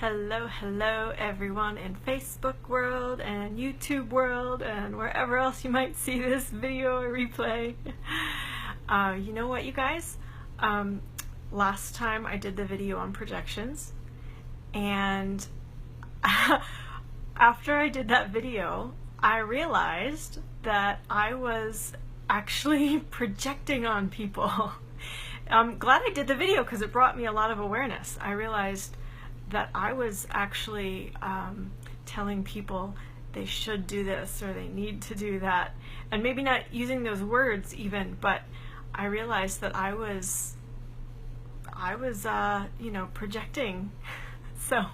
Hello everyone in Facebook world and YouTube world and wherever else you might see this video or replay. You know what, you guys? Last time I did the video on projections, and after I did that video, I realized that I was actually projecting on people. I'm glad I did the video because it brought me a lot of awareness. I realized that I was actually telling people they should do this or they need to do that, and maybe not using those words even, but I realized that I was projecting. So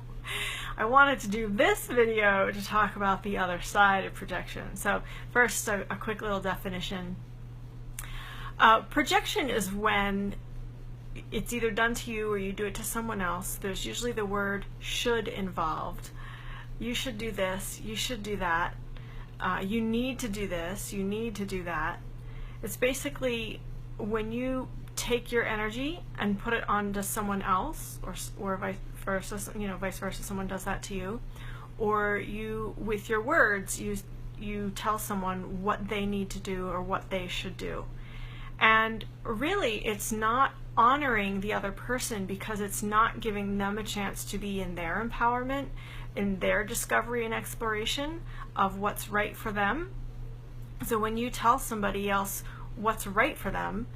I wanted to do this video to talk about the other side of projection. So first, a quick little definition. Projection is when it's either done to you or you do it to someone else. There's usually the word should involved. You should do this, you should do that, you need to do this, you need to do that. It's basically when you take your energy and put it onto someone else, or vice versa, vice versa, someone does that to you, or you, with your words, you tell someone what they need to do or what they should do. And really, it's not honoring the other person because it's not giving them a chance to be in their empowerment, in their discovery and exploration of what's right for them. So when you tell somebody else what's right for them,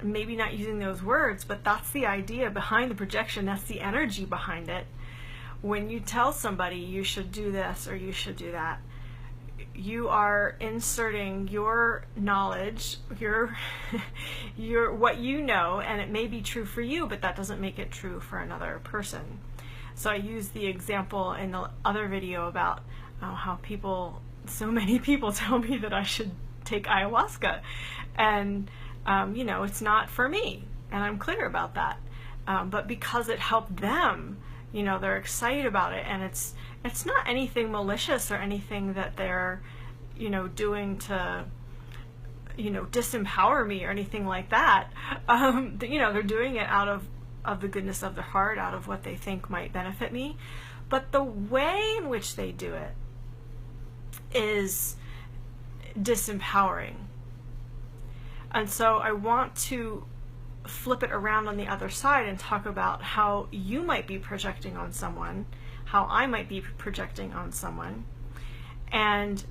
maybe not using those words, but that's the idea behind the projection, that's the energy behind it. When you tell somebody you should do this or you should do that, you are inserting your knowledge, your what you know, and it may be true for you, but that doesn't make it true for another person. So I used the example in the other video about how so many people tell me that I should take ayahuasca, and it's not for me, and I'm clear about that. But because it helped them, they're excited about it, and it's not anything malicious or anything that they're, doing to, disempower me or anything like that. They're doing it out of the goodness of their heart, out of what they think might benefit me. But the way in which they do it is disempowering. And so I want to flip it around on the other side and talk about how you might be projecting on someone, how I might be projecting on someone, and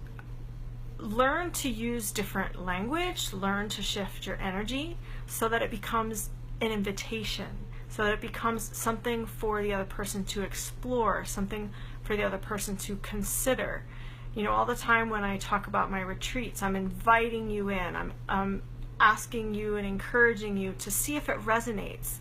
learn to use different language, learn to shift your energy so that it becomes an invitation, so that it becomes something for the other person to explore, something for the other person to consider. All the time when I talk about my retreats, I'm inviting you in, I'm asking you and encouraging you to see if it resonates.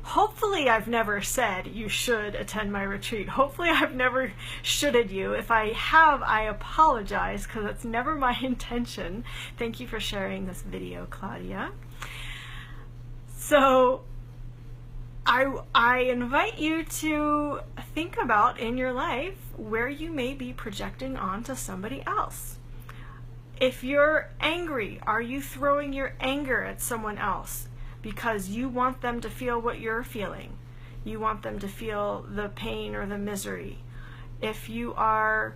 Hopefully I've never said you should attend my retreat. Hopefully I've never shoulded you. If I have, I apologize because it's never my intention. Thank you for sharing this video, Claudia. So I invite you to think about in your life where you may be projecting onto somebody else. If you're angry, are you throwing your anger at someone else because you want them to feel what you're feeling? You want them to feel the pain or the misery. If you are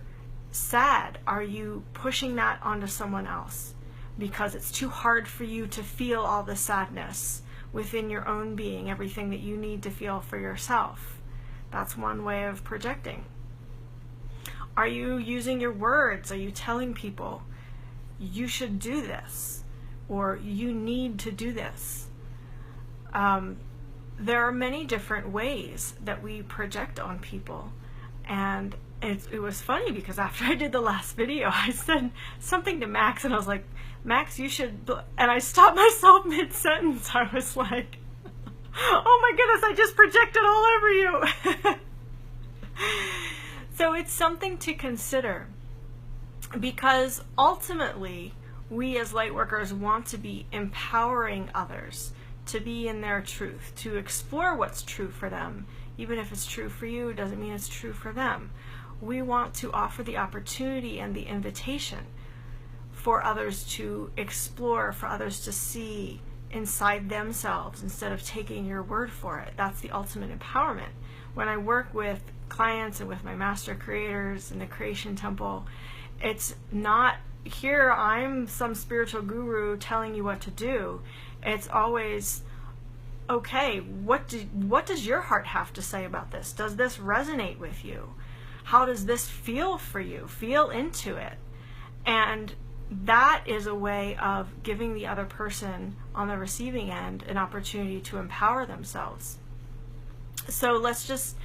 sad, are you pushing that onto someone else because it's too hard for you to feel all the sadness within your own being, everything that you need to feel for yourself? That's one way of projecting. Are you using your words? Are you telling people you should do this, or you need to do this? There are many different ways that we project on people, and it was funny because after I did the last video, I said something to Max, and I was like, Max, you should, and I stopped myself mid-sentence. I was like, oh my goodness, I just projected all over you. So it's something to consider, because ultimately we as light workers want to be empowering others to be in their truth, to explore what's true for them. Even if it's true for you, it doesn't mean it's true for them. We want to offer the opportunity and the invitation for others to explore, for others to see, inside themselves instead of taking your word for it. That's the ultimate empowerment. When I work with clients and with my master creators in the Creation Temple, it's not here I'm some spiritual guru telling you what to do. It's always, okay, what does your heart have to say about this? Does this resonate with you? How does this feel for you? Feel into it. And that is a way of giving the other person on the receiving end an opportunity to empower themselves. So let's just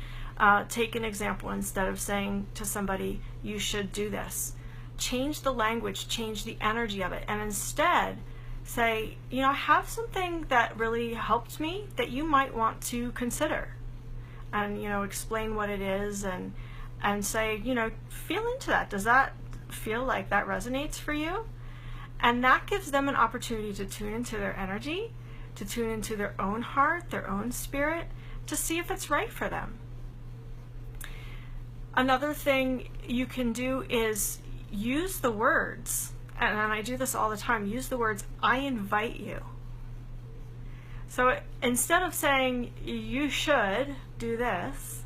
take an example. Instead of saying to somebody, you should do this, change the language, change the energy of it, and instead say, you know, I have something that really helped me that you might want to consider. And, you know, explain what it is and say, you know, feel into that. Does that feel like that resonates for you? And that gives them an opportunity to tune into their energy, to tune into their own heart, their own spirit, to see if it's right for them. Another thing you can do is use the words, and I do this all the time, use the words, I invite you. So instead of saying, you should do this,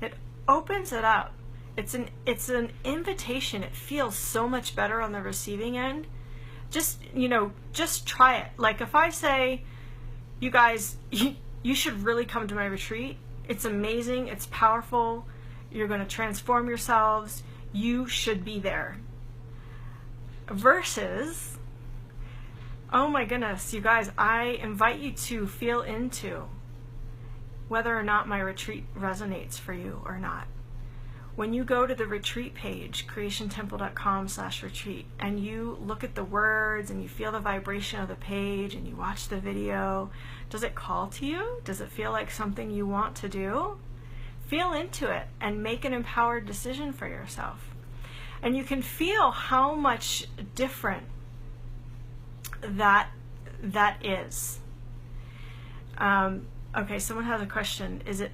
it opens it up. It's an invitation. It feels so much better on the receiving end. Just, you know, just try it. Like if I say, you guys, you should really come to my retreat. It's amazing. It's powerful. You're going to transform yourselves. You should be there. Versus, oh my goodness, you guys, I invite you to feel into whether or not my retreat resonates for you or not. When you go to the retreat page, creationtemple.com/retreat, and you look at the words and you feel the vibration of the page and you watch the video, does it call to you? Does it feel like something you want to do? Feel into it and make an empowered decision for yourself. And you can feel how much different that is. Okay, someone has a question. Is it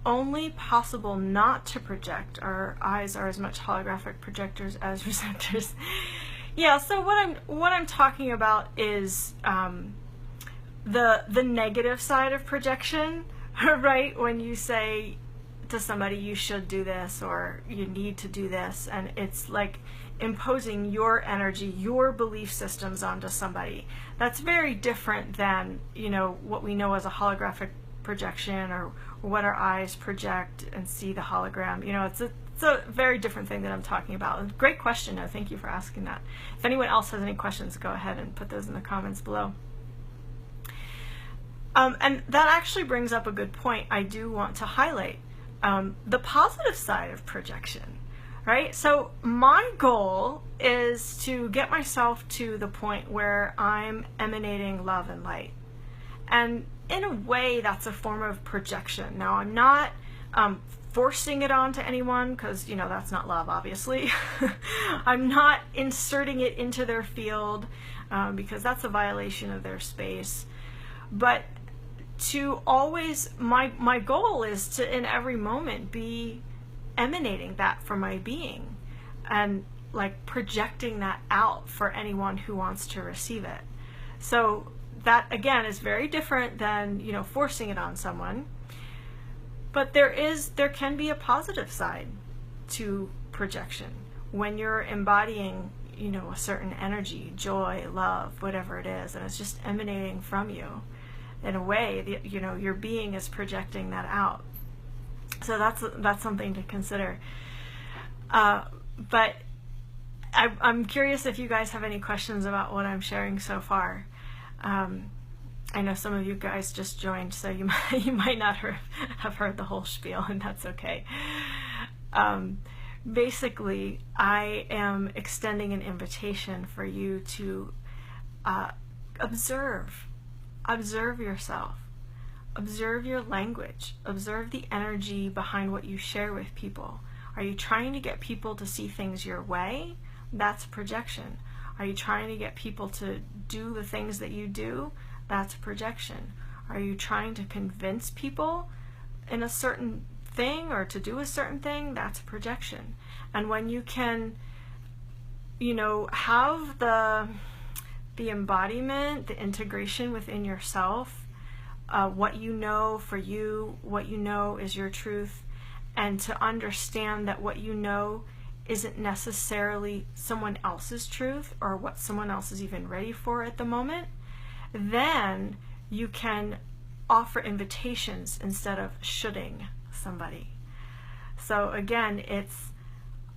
only possible not to project? Our eyes are as much holographic projectors as receptors. Yeah, so what I'm talking about is the negative side of projection, right? When you say to somebody, you should do this, or you need to do this, and it's like imposing your energy, your belief systems onto somebody. That's very different than, you know, what we know as a holographic projection, or what our eyes project and see the hologram. You know, it's a very different thing that I'm talking about. Great question, though. Thank you for asking that. If anyone else has any questions, go ahead and put those in the comments below. And that actually brings up a good point I do want to highlight. The positive side of projection, right? So my goal is to get myself to the point where I'm emanating love and light. And in a way, that's a form of projection. Now, I'm not forcing it onto anyone, because, you know, that's not love, obviously. I'm not inserting it into their field, because that's a violation of their space. But to always, my goal is to, in every moment, be emanating that from my being, and like projecting that out for anyone who wants to receive it. So that, again, is very different than, you know, forcing it on someone. But there can be a positive side to projection when you're embodying, you know, a certain energy, joy, love, whatever it is, and it's just emanating from you. In a way, you know, your being is projecting that out. So that's something to consider. But I'm curious if you guys have any questions about what I'm sharing so far. I know some of you guys just joined, so you might not have heard the whole spiel, and that's okay. Basically, I am extending an invitation for you to observe yourself, observe your language, observe the energy behind what you share with people. Are you trying to get people to see things your way? That's projection. Are you trying to get people to do the things that you do? That's projection. Are you trying to convince people in a certain thing or to do a certain thing? That's projection. And when you can, you know, have the embodiment, the integration within yourself, what you know for you, what you know is your truth, and to understand that what you know isn't necessarily someone else's truth or what someone else is even ready for at the moment, then you can offer invitations instead of shoulding somebody. So again,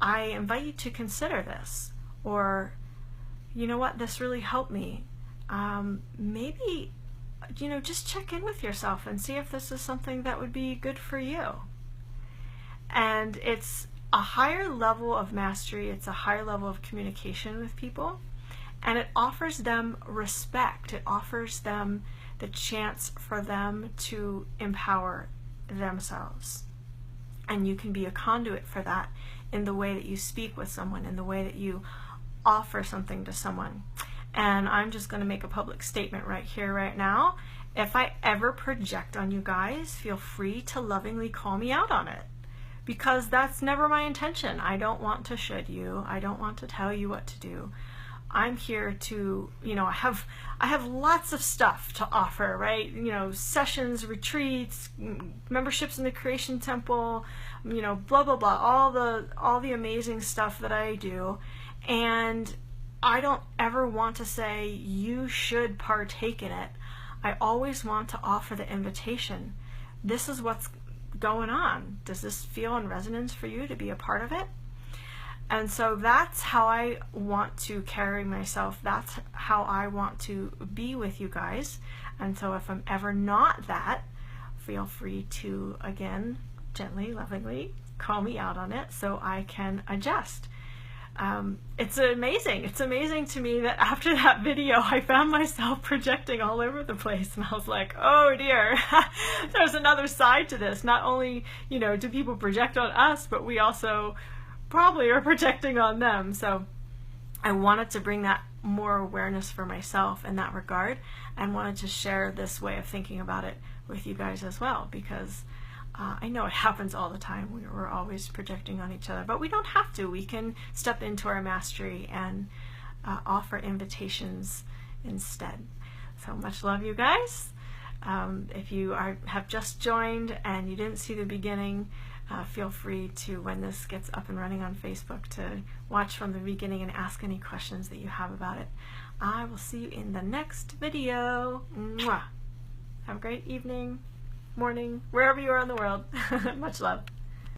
I invite you to consider this, or you know what, this really helped me. Maybe, just check in with yourself and see if this is something that would be good for you. And it's a higher level of mastery, it's a higher level of communication with people, and it offers them respect. It offers them the chance for them to empower themselves. And you can be a conduit for that in the way that you speak with someone, in the way that you offer something to someone. And I'm just going to make a public statement right here, right now. If I ever project on you guys, feel free to lovingly call me out on it, because that's never my intention. I don't want to should you. I don't want to tell you what to do. I'm here to, I have lots of stuff to offer, right? Sessions, retreats, memberships in the Creation Temple, blah, blah, blah, all the amazing stuff that I do. And I don't ever want to say you should partake in it. I always want to offer the invitation. This is what's going on. Does this feel in resonance for you to be a part of it? And so that's how I want to carry myself. That's how I want to be with you guys. And so if I'm ever not that, feel free to, again, gently, lovingly, call me out on it so I can adjust. It's amazing. It's amazing to me that after that video, I found myself projecting all over the place. And I was like, oh dear, there's another side to this. Not only, do people project on us, but we also probably are projecting on them. So I wanted to bring that more awareness for myself in that regard, and wanted to share this way of thinking about it with you guys as well, because I know it happens all the time. We're always projecting on each other, but we don't have to. We can step into our mastery and offer invitations instead. So much love, you guys. If you have just joined and you didn't see the beginning, feel free to, when this gets up and running on Facebook, to watch from the beginning and ask any questions that you have about it. I will see you in the next video. Mwah. Have a great evening, morning, wherever you are in the world. Much love.